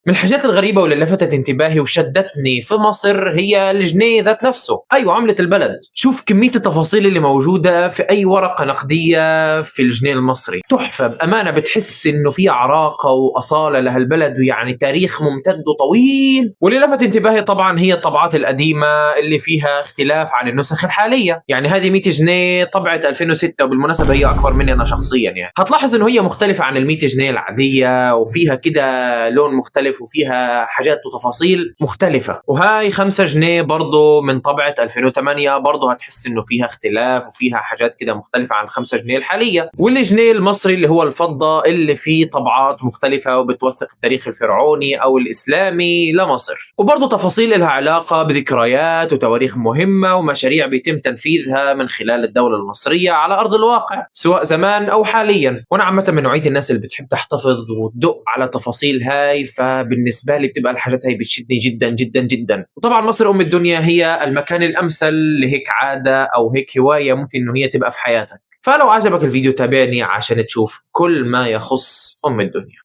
من الحاجات الغريبة واللي لفتت انتباهي وشدتني في مصر هي الجنيه ذات نفسه، أيوة عملة البلد. شوف كمية التفاصيل اللي موجودة في أي ورقة نقدية في الجنيه المصري، تحفة بأمانة. بتحس إنه في عراقة وأصالة لهالبلد، ويعني تاريخ ممتد وطويل. واللي لفت انتباهي طبعا هي الطبعات القديمة اللي فيها اختلاف عن النسخ الحالية. يعني هذه 100 جنيه طبعة 2006، وبالمناسبة هي أكبر مني أنا شخصيا. يعني هتلاحظ إنه هي مختلفة عن ال 100 جنيه العادية، وفيها كده لون مختلف وفيها حاجات وتفاصيل مختلفة. وهاي 5 جنيه برضو من طبعة 2008، برضو هتحس انه فيها اختلاف وفيها حاجات كده مختلفة عن 5 جنيه الحالية. والجنيه المصري اللي هو الفضة اللي فيه طبعات مختلفة وبتوثق التاريخ الفرعوني او الاسلامي لمصر، وبرضو تفاصيل لها علاقة بذكريات وتواريخ مهمة ومشاريع بيتم تنفيذها من خلال الدولة المصرية على ارض الواقع، سواء زمان او حاليا. وانا عامة من نوعية الناس اللي بتحب تحتفظ وتدق على تفاصيل هاي، فبالنسبة لي بتبقى الحاجات هاي بتشدني جدا جدا جدا. وطبعا مصر أم الدنيا هي المكان الأمثل لهيك عادة أو هيك هواية ممكن إنه هي تبقى في حياتك. فلو عجبك الفيديو تابعني عشان تشوف كل ما يخص أم الدنيا.